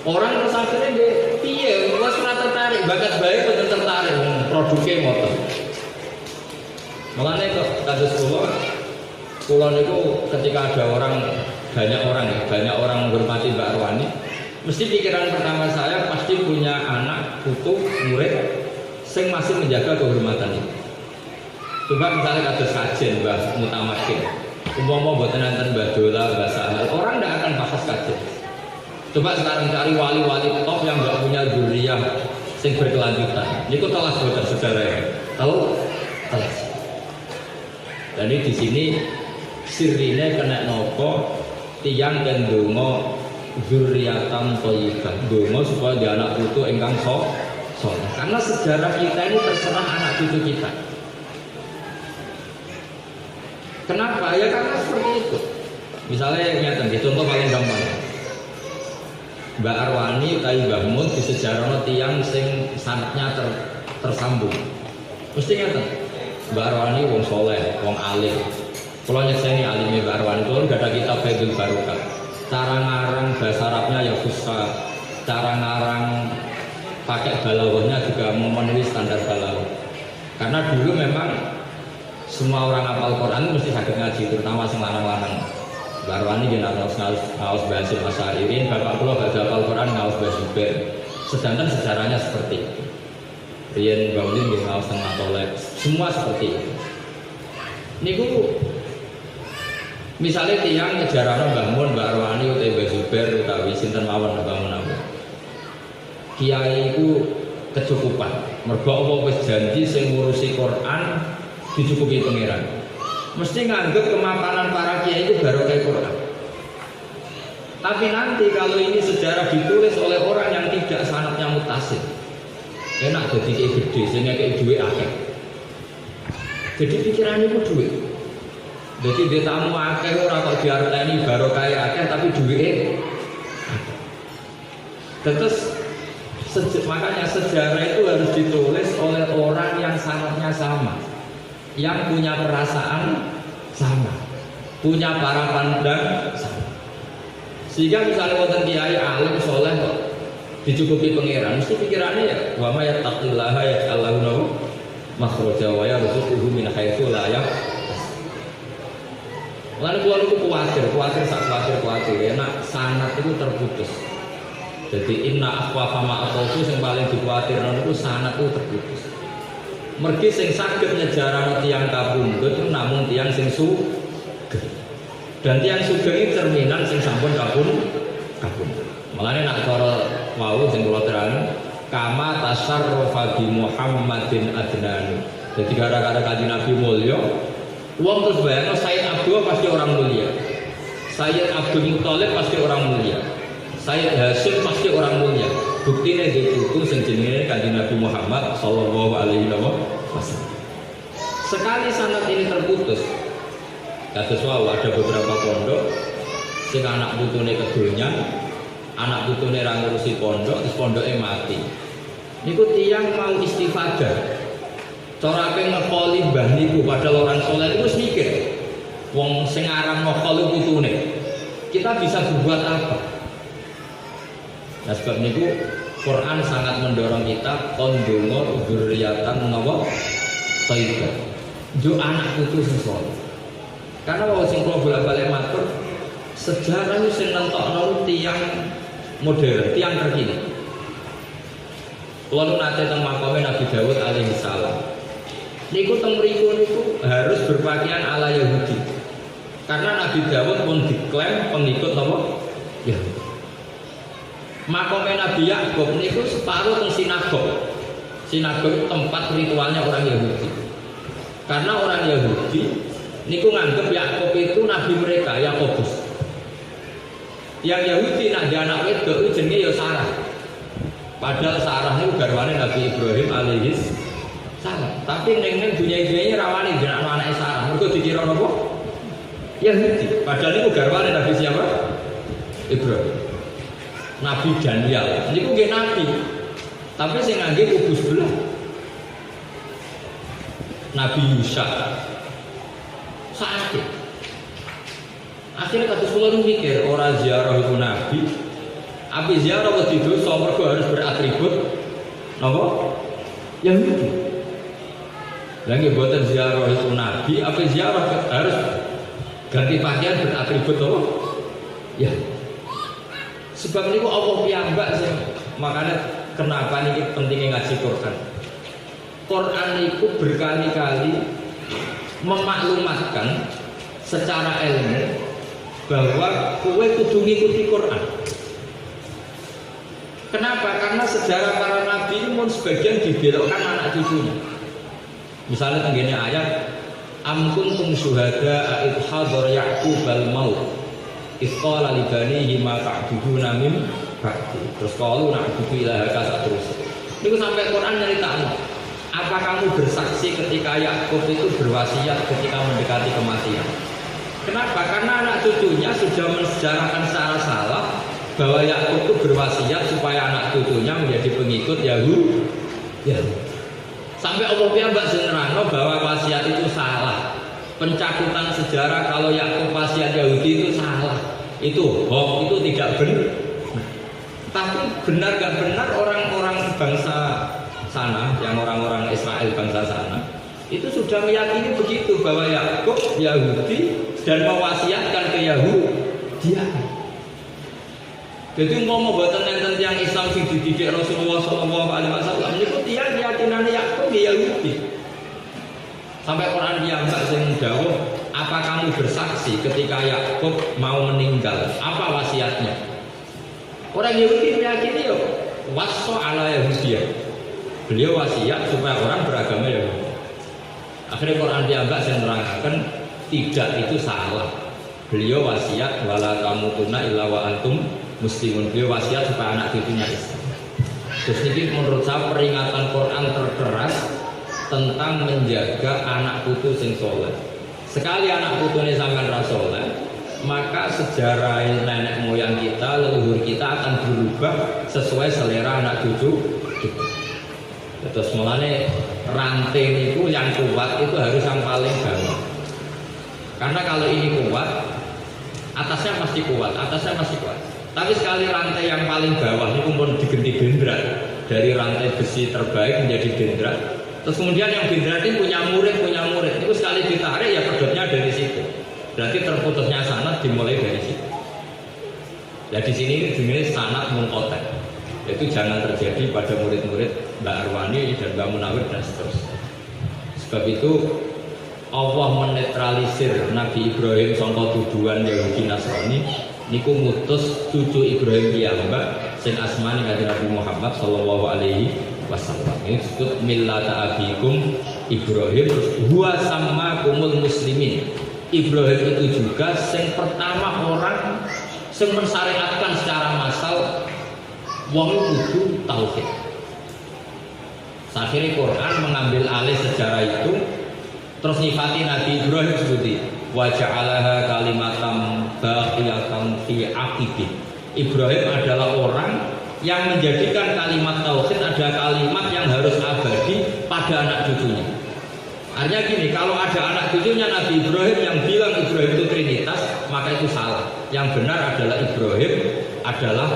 Orang terus akhirnya dia, piye, wes ora tertarik, bakat baik betul tertarik, produknya motor. Makanya kok kasus pulau itu ketika ada banyak orang menghormati Mbak Arwani, mesti pikiran pertama saya pasti punya anak, putu, murid, sing masih menjaga kehormatan itu. Coba misalnya kasus kajian Mbak Mutamakin, umpama buatan nanten Mbak Dola, Mbak Sahal, orang tidak akan bahas kajian. Coba sekarang cari wali-wali top yang nggak punya dzurriyyah sing berkelanjutan. Niku telas boten sejarah. Tahu? Telas. Jadi di sini sirine kena nopo tiyang dan donga dzurriyyatan thayyibah. Donga supaya dia anak putu ingkang saleh. Karena sejarah kita ini terserah anak cucu kita. Kenapa? Ya karena seperti itu. Misalnya nyata, contoh paling gampang. Mbak Arwani utawi Mbah Mun di sejarahnya tiang sing sanadnya tersambung. Mesti ngeten. Mbak Arwani wong soleh, wong alim. Kalau nyekseni alimnya Mbak Arwani itu gak ada kitab Faidul Barokah. Cara ngarang bahasa Arabnya ya fusha. Cara ngarang pakai balawahnya juga memenuhi standar balawah. Karena dulu memang semua orang hafal Quran mesti sakit ngaji, terutama sing lanang-lanang. Mbak Arwani dia ngaus bahasa Masyairin, bapak kula baca Al-Quran ngaus bahasa Zubair. Sedangkan sejarahnya seperti itu. Rian Baulin dia ngaus tengah tolek, semua seperti itu. Niku misalnya tiang ngejarana Mbah Mun, Mbak Arwani utawi Mbah Zubair utawi sinten mawon Mbah Mun. Kiai itu kecukupan. Mergo Allah wis janji sing ngurusi Quran dicukupi pangeran. Mesti nganggep kemapanan para kiai itu baru kayak Quran. Tapi nanti kalau ini sejarah ditulis oleh orang yang tidak sanadnya mutasil, enak jadi kayak gede, sehingga kayak duit akeh. Jadi pikiran itu duit. Jadi dia tamu akeh orang kok diarteni baru kayak akeh tapi duitnya. Terus makanya sejarah itu harus ditulis oleh orang yang sanadnya sama, yang punya perasaan sama, punya para pandang sama. Sehingga misalnya wonten kiai alim soleh kok dicukupi pangeran, mesti pikirannya ya wa may yattaqillaha yaj'al lahu makhraja wa yarzuquhu min haitsu la yahtasib. Lalu keluar itu khawatir, enak sanad itu terputus. Jadi inna akhwafa ma aqawtu yang paling dikhawatirkan itu sanad itu terputus. Mergi sing saged nyejarah tiang kabundut namun tiang sing sugih. Dan tiang sugih ini cerminan sing sampun kabundut. Malane nak cara wau sing kula terangin kama tasarrufa bi Muhammadin adnan. Jadi gara-gara kanjeng Nabi mulya, wong terus bayangno Sayyid Abdul pasti orang mulia. Sayyid Abdul Muthalib pasti orang mulia. Sayyid Hasyim pasti orang mulia. Buktine ditutur sing jenenge Kanjeng Nabi Muhammad sallallahu alaihi wasallam. Sekali sanad ini terputus, kados wau ada beberapa pondok sing anak putune kedonyan, anak putune ra ngurusi pondok, terus pondoke mati. Niku tiyang mau istifadah. Cara ape ngekoli mbah niku padahal orang saleh niku wis mikir. Wong sing aran ngekoli putune. Kita bisa berbuat apa? Nah sebab niku Quran sangat mendorong kita kondongo dzurriyyatan nawa thayyibah. Jo anak putu sesuatu. Karena wong sing kula bolak-balik matur sejarah itu sing nentokno tiyang modern, tiyang terkini. Kula nate teng makome Nabi Daud alaihi salam. Niku teng mriku niku harus berpakaian ala Yahudi. Karena Nabi Daud pun diklaim pengikut napa? Yahudi. Makome Nabi Yakub niku separuh teng sinagog. Sinagog tempat ritualnya orang Yahudi. Karena orang Yahudi niku nganggep Yakub itu nabi mereka, Yakobus. Yang Yahudi nak dia anak wedok itu jenenge ya Sarah. Padahal Sarah itu garwane Nabi Ibrahim alaihi salam. Tapi neng dunia-dunia rawani jeneng anake Sarah. Mergo dikira napa? Yahudi. Padahal itu garwane Nabi siapa? Ibrahim. Nabi Daniel, niku nggih nabi. Tapi sing ngangge kubu sebelah Nabi Yusha sakit. Akhirnya kados kula mikir ora ziarah iku Nabi, api ziarah wedi dosa mergo harus beratribut napa? Yahudi. Lagi buatan ziarah itu Nabi, api ziarah harus ganti pakaian beratribut apa? Ya. Sebab niku Allah piyambak sih. Makanya kenapa ini pentingnya ngaji Quran? Quran itu berkali-kali memaklumatkan secara ilmu bahwa kowe kudu ngikuti Quran. Kenapa? Karena sejarah para nabi itu pun sebagian dibelokkan anak cucunya. Misalnya tenggene ayat am kuntum syuhada id hadar yaqub al maut id qala li banihi ma ta'buduna min ba'di. Terus qalu na'budu ilahaka terus. Niku sampai Quran nyeritakno. Apa kamu bersaksi ketika Yakub itu berwasiat ketika mendekati kematian? Kenapa? Karena anak cucunya sudah mensejarahkan secara salah bahwa Yakub itu berwasiat supaya anak cucunya menjadi pengikut Yahudi. Sampai Allah piyambak nerangno bahwa wasiat itu salah. Pencakutan sejarah kalau Yakub wasiat Yahudi itu salah. Itu hoax, itu tidak benar. Tapi benar gak benar orang-orang bangsa sana, yang orang-orang Israel bangsa sana itu sudah meyakini begitu bahwa Yakub Yahudi dan mewasiatkan ke Yahudi. Jadi mau membuat enten yang Islam sing dididik Rasulullah SAW itu dia keyakinannya Yakub Yahudi. Sampai Quran diangkat sing dawuh, apa kamu bersaksi ketika Yakub mau meninggal? Apa wasiatnya? Orang Yahudi meyakini yo wasso ala Yahudiyah. Beliau wasiat supaya orang beragama Yahudi. Akhirnya Quran dianggap saya menerangkan tidak itu salah. Beliau wasiat wala tamutuna illa wa antum muslimun. Beliau wasiat supaya anak cucunya Islam. Terus ini menurut saya peringatan Quran terkeras tentang menjaga anak putu sing soleh. Sekali anak putune sampean ra soleh, maka sejarah nenek moyang kita, leluhur kita akan berubah sesuai selera anak cucu kita. Terus mulane rantai itu yang kuat itu harus yang paling bawah. Karena kalau ini kuat, atasnya pasti kuat, atasnya pasti kuat. Tapi sekali rantai yang paling bawah itu pun diganti dendrat dari rantai besi terbaik menjadi dendrat. Terus kemudian yang dendrat ini punya murid, itu sekali ditarik ya pedotnya dari situ. Berarti terputusnya sanad dimulai dari situ. Ya di sini jenis sanad munqati'. Itu jangan terjadi pada murid-murid Mbak Arwani dan Mbak Munawir dan seterusnya. Sebab itu Allah menetralisir Nabi Ibrahim sangka tuduhan Yahudi Nasrani niku ngutus cucu Ibrahim piyambak sing asmane kanjeng Nabi Muhammad sallallahu alaihi wasallam. Ini disebut millata abikum Ibrahim, huwa sammakumul muslimin. Ibrahim itu juga sing pertama orang sing mensyariatkan secara massal wong kudu tauhid. Akhirnya Quran mengambil alih sejarah itu, terus nyifati Nabi Ibrahim seperti wa ja'alaha kalimatam baqiyatan fi aqibih. Ibrahim adalah orang yang menjadikan kalimat tauhid ada kalimat yang harus abadi pada anak cucunya. Artinya gini, kalau ada anak cucunya Nabi Ibrahim yang bilang Ibrahim itu trinitas, maka itu salah. Yang benar adalah Ibrahim adalah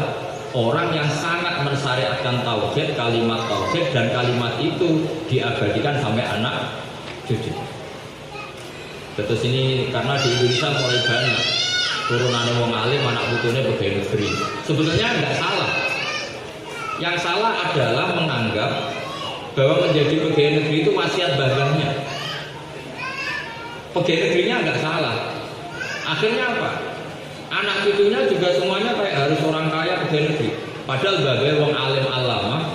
orang yang sangat mensyariatkan tauhid, kalimat tauhid, dan kalimat itu diabadikan sampai anak cucu. Terus ini karena di Indonesia mulai banyak turunan wong alim anak putune pegawai negeri. Sebetulnya enggak salah. Yang salah adalah menganggap bahwa menjadi pegawai negeri itu wasiat babahnya. Pegawai negerinya enggak salah. Akhirnya apa? Anak cucunya juga semuanya kayak harus orang kaya pegawai negeri. Padahal bagai wong alim alama,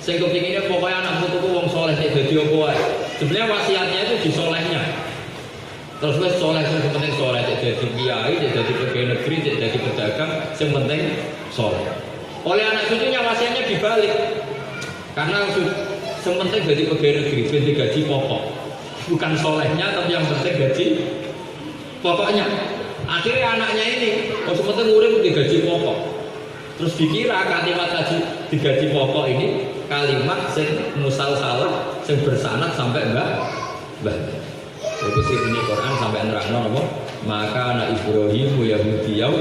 sing kepinginnya pokoknya anak putuku wong soleh sing dadi apa ae. Sebenarnya wasiatnya itu di solehnya. Terus wis soleh sing penting soleh, jadi kiai, jadi pegawai negeri, jadi pedagang, yang penting soleh. Oleh anak cucunya wasiatnya dibalik. Karena yang penting jadi pegawai negeri, ben gaji pokok. Bukan solehnya, tapi yang penting gaji pokoknya. Akhirnya anaknya ini, seperti murid digaji pokok. Terus dikira kalimat gaji digaji pokok ini kalimat sing musalsalah sing bersanad sampai mbah. Itu sih ini Quran sampai nerangno apa? Maka anak Ibrahim Yahudiyau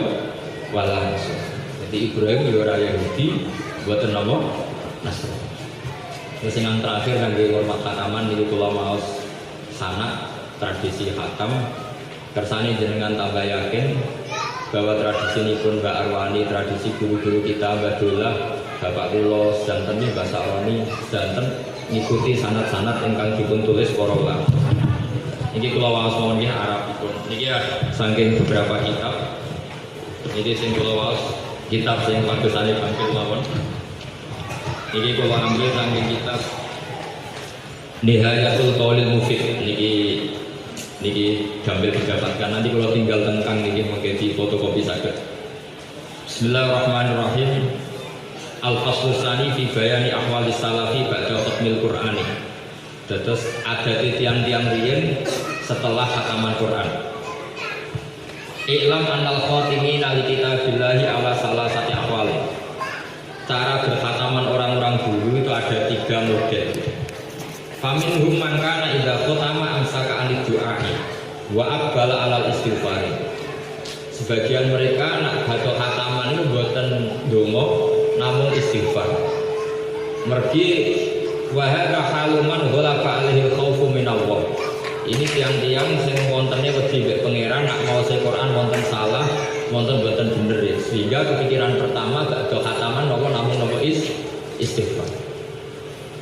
wala Nasrani. Jadi Ibrahim ya ora Yahudi, mboten apa? Nasrani. Terus yang terakhir kangge hormat khataman niku kula maos sanad tradisi khatam kersane jenengan tambah yakin bahwa tradisi ini pun Mbak Arwani, tradisi guru-guru kita Mbak Dolah, Bapak Kulo, sedanten Mbak Sakroni, sedanten ngikuti sanad-sanad ingkang dipun tulis para ulama. Niki kula waos mawon nggih Arabipun. Niki ya saking beberapa kitab. Niki sing kula waos kitab sing bagusane bangkit mawon. Niki kula ambil saking kitab Nihayatul Qaulil Mufid. Niki gambar didapatkan nanti kalau tinggal tengkang niki mangke di fotokopi saged. Bismillahirrahmanirrahim. Al-faslu tsani fi bayani ahwalis salafi ba'da khatmil Qur'ani. Terus ada tiang-tiang riyen setelah khataman Quran. I'lam annal khatimina li kitabillahi ala salasati ahwal. Cara berkhataman orang-orang dulu itu ada 3 model. Faminhum man kana idza khatama amsaka anid du'ai wa aqbala alal istighfar. Sebagian mereka nak baca khataman itu mboten ndonga namun istighfar. Mergi wa hadza haluman ghalaba alaihi khaufu minallah. Ini tiang-tiang sing wontene wedi mek pangeran nak maos Quran wonten salah, wonten mboten bener ya. Sehingga kepikiran pertama gak do khataman napa namun napa istighfar.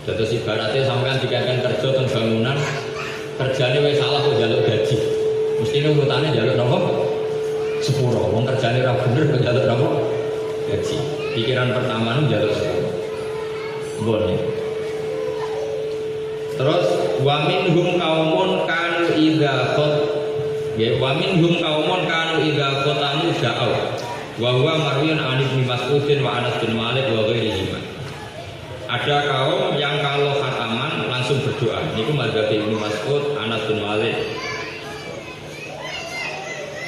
Terus ibaratnya sampean dikatakan kerja teng bangunan, kerjane wis salah kok njaluk gaji. Mestine urutane njaluk napa? Sepuro. Wong kerjane ora bener kok njaluk napa? Gaji. Pikiran pertama nu njaluk sepuro. Boleh. Terus wa minhum qaumun kanu idza qad ya wa minhum qaumun kanu idza qatamu da'au wa huwa marwiyun an Ibnu Mas'udin wa Anas bin Malik wa ghairihi. Ada kaum yang kalau khataman langsung berdoa. Niku mazhab Ibnu Mas'ud, Anas bin Malik.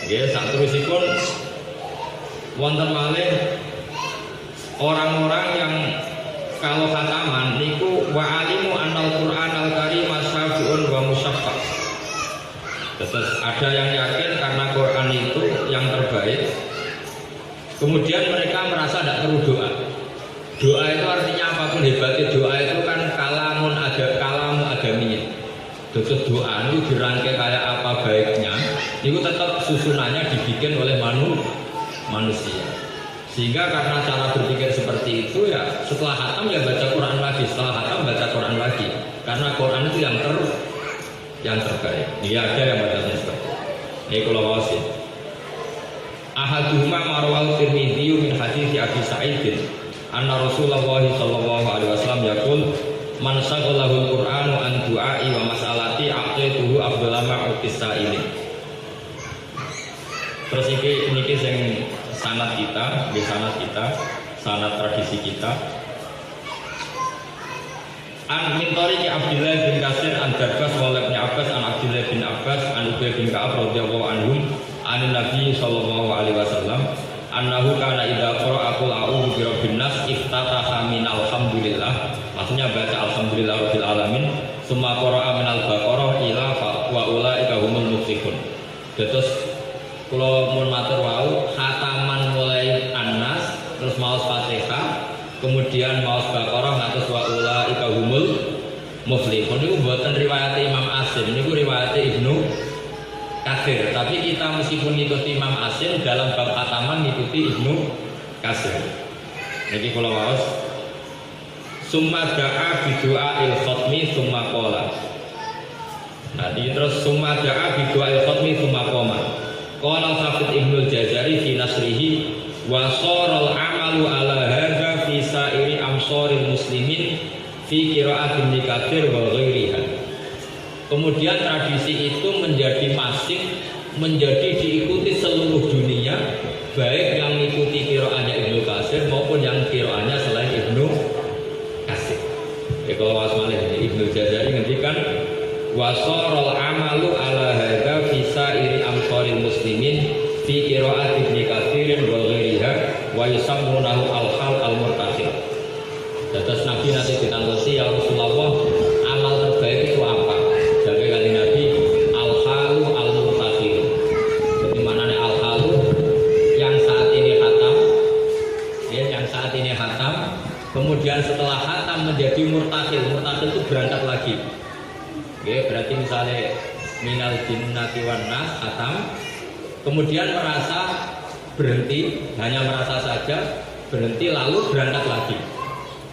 Nggih, saterusipun wonten malih orang-orang yang kalau khataman niku wa alimu annal Qur'an al-Karim masyafi'un wa musyaffaq. Terus ada yang yakin karena Quran itu yang terbaik. Kemudian mereka merasa tidak perlu doa. Doa itu artinya apapun hebatnya doa itu kan kalamu adaminya. Terus doa itu dirangkai kayak apa baiknya, itu tetap susunannya dibikin oleh manusia. Sehingga karena cara berpikir seperti itu ya setelah khatam ya baca Quran lagi, setelah khatam baca Quran lagi. Karena Quran itu yang terbaik. Dia ada yang baca seperti itu. Ini kalau mau sih. Ahaduhuma marwal Tirmidzi min hadits Abi Sa'id anna Rasulullah sallallahu alaihi wasallam yaqul man shaghalahul Qur'anu an du'ai wa mas'alati aqtaituhu afdhala ma'utis sa'ilin. Terus ini sing sanad kita, sanad tradisi kita. An min tariqi Abdullah bin Katsir an Darbas wa Ibnu Abbas an Abdullah bin Abbas an Ubay bin Ka'ab radhiyallahu anhum an Nabi sallallahu alaihi wasallam annahu kana idza qara'a qul a'udzu birabbin nas iftataha min alhamdulillah. Maksudnya baca alhamdulillah rabbil alamin, summa qara'a min al-baqarah ila wa ulaika humul muflihun. Terus kula mun matur wau khataman mulai An-Nas terus maos Fatihah kemudian maos Baqarah ngantos wa ulaika humul muflihun. Niku mboten riwayat Imam Asim, niku riwayat Ibnu Katsir. Tapi kita meskipun ngikuti Imam Asim dalam bab khataman ngikuti Ibnu Katsir. Niki kula waos summa da'a bi du'ail khatmi summa qala. Nah, terus summa da'a bi du'ail khatmi summa qama. Qala Hafidz Ibnu Jazari fi nasrihi wa saral amalu ala hadza fi sa'iri amsaril muslimin fi qira'atin Katsir wa ghairiha. Kemudian tradisi itu menjadi masif, menjadi diikuti seluruh dunia, baik yang mengikuti qira'ahnya Ibnu Katsir maupun yang qira'ahnya selain Ibnu Katsir. Kalau wasmane Ibnu Jazari ngendikan wasaral amalu ala hadza fi sa'iri amsaril muslimin fi qira'ati Ibnu Katsir wa ghairiha wa yusammunahu al-hal al-murtasil. Dados Nabi Nabi nanti ditanggosi, ya Rasulullah, amal terbaik itu apa? Jadi kanjeng Nabi, al-halu al-murtakhir. Jadi maknanya al-halu yang saat ini khatam, ya, yang saat ini khatam, kemudian setelah khatam menjadi murtakhir. Murtakhir itu berangkat lagi. Ya, berarti misalnya minal jinnati wan nas khatam, kemudian merasa berhenti, hanya merasa saja berhenti lalu berangkat lagi.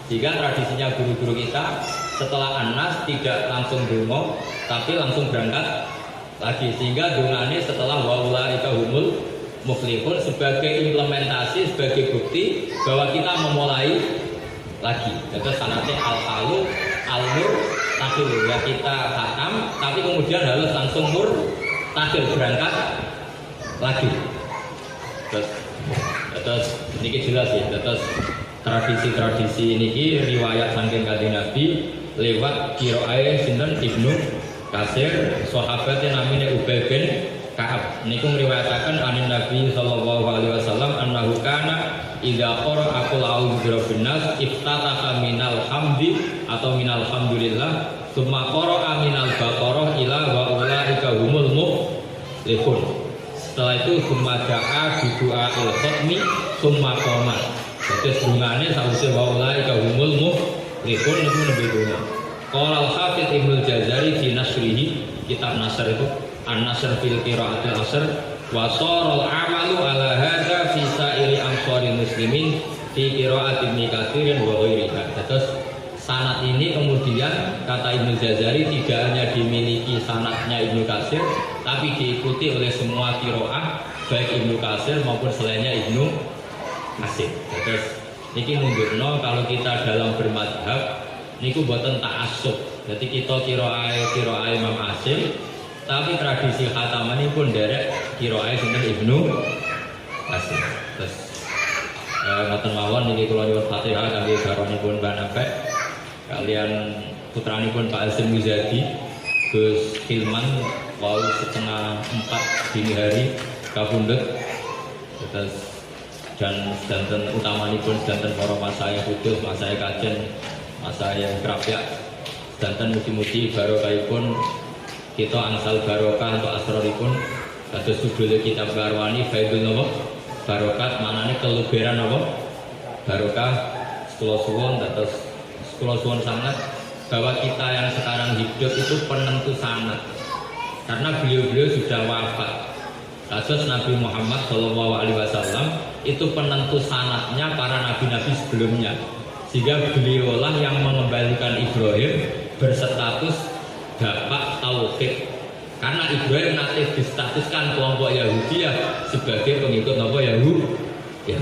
Jika tradisinya guru-guru kita setelah An-Nas tidak langsung dongo tapi langsung berangkat lagi, sehingga dongane setelah wa ulaika humul muflihun sebagai implementasi, sebagai bukti bahwa kita memulai lagi. Jadi sanatnya al-halu al-nur takhil, ya kita khatam tapi kemudian harus langsung mur takhil, berangkat lagi. Terus ini jelas ya, terus tradisi-tradisi ini riwayat saking kanjeng Nabi lewat qiraah sinten Ibnu Katsir, sahabatnya namanya Ubay bin Ka'ab. Niku ngriwayataken anin Nabi sallallahu alaihi wasallam annahu kana idza qara'a qul a'udzu birabbin nas iftataha minal hamdi atau minal hamdulillah tsumma qara'a minal baqarah ila wa ulaika humul muflihun. Setelah itu tsumma da'a bi du'ail khatmi tsumma qama. Jadi dungane sausé wa ulaika humul muflihun niku nembe donga. Qala al-Hafidz Ibnu Jazari fi nasrihi, kitab Nasr itu An-Nasr fil Qira'atil Asr, wa sharal amalu ala hadza fi sa'iri amsharil muslimin fi qira'ati Ibnu Katsir wa ghairiha. Terus sanad ini kemudian kata Ibnu Jazari tidak hanya dimiliki sanadnya Ibnu Katsir tapi diikuti oleh semua qiraah baik Ibnu Katsir maupun selainnya Ibnu Katsir. Terus ini menunjukno kalau kita dalam bermadhab niku boten ta'assub. Jadi kita qiraah Imam Asim tapi tradisi khataman ini pun derek qiraah sinten Ibnu Katsir. Terus ngoten mawon niki kula nyuwun Fatihah kangge garwanipun Mbak Nafek kalian putranipun Pak Hasim Muzadi Gus Hilman wau setengah 4 dini hari kapundhut. Terus dan sedanten utamanipun sedanten para masaya kudus, masaya kajen, masaya krapyak, sedanten mugi-mugi barokahipun kita angsal barokah untuk asroripun kados sudule kitab Garwani Faidul napa barokat manane keluberan napa barokah. Kula suwun terus kula suwun sangat bahwa kita yang sekarang hidup itu penentu sanad karena beliau-beliau sudah wafat. Kasus Nabi Muhammad SAW itu penentu sanadnya para nabi-nabi sebelumnya, sehingga beliaulah yang mengembalikan Ibrahim berstatus bapak tauhid, karena Ibrahim nanti distatuskan kelompok Yahudi ya sebagai pengikut apa Yahudi.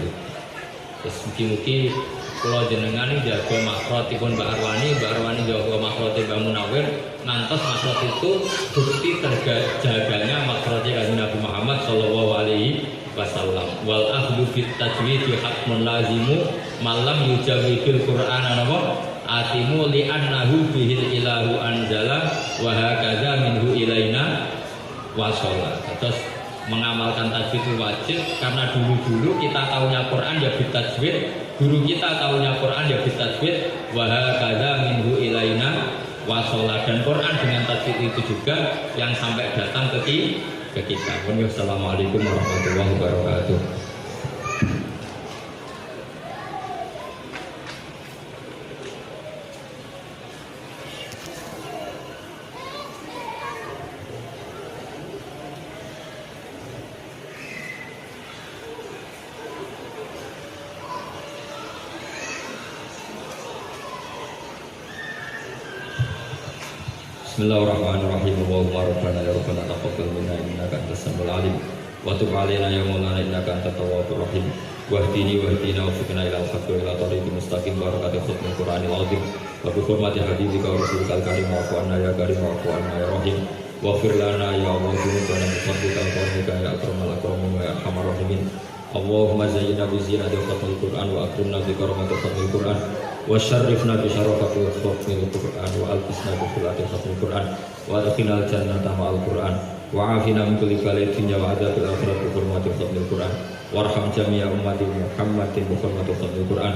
Terus mugi-mugi kula jenengan iki jaga makrotipun Mbak Arwani jaga makrotipun Mbak Munawir, ngantos makrot itu bukti terjaganya makrotnya Kanjeng Nabi Muhammad sallallahu alaihi wasallam. Wal akhdu fit tajwid hatmun lazimu malam yujawidil Qur'an napa atimu li annahu bihil ilahu anzala wa hakadza minhu ilaina wasala. Terus mengamalkan tajwid itu wajib karena dulu kita tahunya Quran ya bitajwid, guru kita tahunya Quran ya bitajwid wa hakadza minhu ilaina wasala, dan Quran dengan tajwid itu juga yang sampai datang ke kita. Wassalamualaikum warahmatullahi wabarakatuh. Bismillahirrahmanirrahim. Allahumma rabbana ya rabbana taqabbal minna innaka antas samiul alim wa tub alaina ya maulana innaka antat tawwabur rahim wahdini wa fiqna ila al-haqq wa ila tariqil mustaqim barakatul khatmil qur'anil azim wa bi hurmati habibika wa rasulikal karim wa anna ya karim wa anna ya rahim wa fir lana ya Allah dzunubana bi fadlika wa karimika ya akramal akramin wa ya arhamar rahimin. Allahumma zayyinna bi zinatil khatmil qur'an wa akrimna bi karamatil khatmil qur'an wa syarrifna bi syarafatil khatmil qur'an wa alqisna bi khulatil khatmil qur'an wa adkhilnal jannata ma'al qur'an wa afina min kulli bala'in wa adzabil akhirati bi hurmatil khatmil qur'an warham jami'a ummati Muhammadin bi hurmatil khatmil qur'an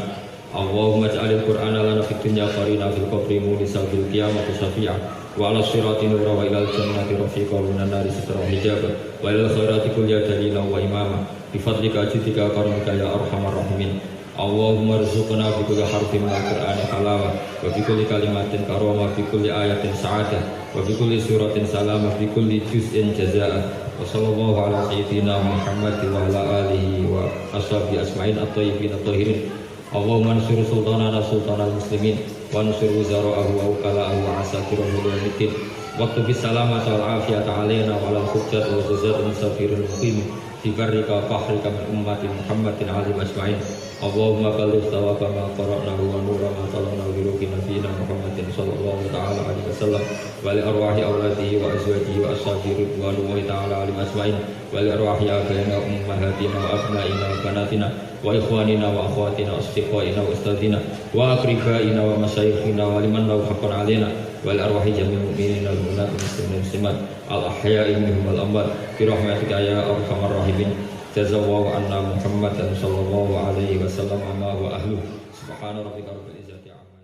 Allahumma ij'alil Qur'ana lana fid dunya qarina fil qabri munisa fil qiyamati syafi'a wa 'ala sirati nura wa ilal jannati rafiqa wa minan nari sitra hijaba wa ilal khairati kulli dalila wa imama bi fadlika judika karimika ya arhamar rahimin. Allahumma rzuqna bi kulli harfin min al-Qur'ani halawa wa bi kulli kalimatin karama bi kulli ayatin sa'adah wa bi kulli suratin salama bi kulli juz'in jazaa'a wa sallallahu ala sayyidina Muhammad wa ala alihi wa ashabihi asma'in at-tayyibin at-tahirin. Allahumma ansur sultanana sultanal muslimin wa ansur wuzara'ahu wa ukala'ahu wa asakirahu wa mitin waktu bisalamata wal afiyata alaina wa alam hujjat wa zuzat musafirul muqim fi barrika fahrika min ummati Muhammadin alim asma'in. Allahumma balligh thawaba ma qara'nahu wa nura ma talawnahu bi ruhi nabiyina Muhammadin sallallahu ta'ala alaihi wasallam wa li arwahi awladihi wa azwajihi wa ashabihi ridwanullahi ta'ala alim asma'in wa li arwahi abaina ummahatina wa abnaina wa banatina wa ikhwanina wa akhwatina wa asdiqaina wa ustadina wa akribaina wa masyayikhina wa liman lahu haqqan alaina wa li arwahi jami'il mu'minina wal mu'minat muslimin muslimat al ahya'i minhum wal amwat bi rahmatika ya arhamar rahimin. Jazallahu anna Muhammadan sallallahu alaihi wasallam amma wa ahluh. Subhana rabbika rabbil izzati amma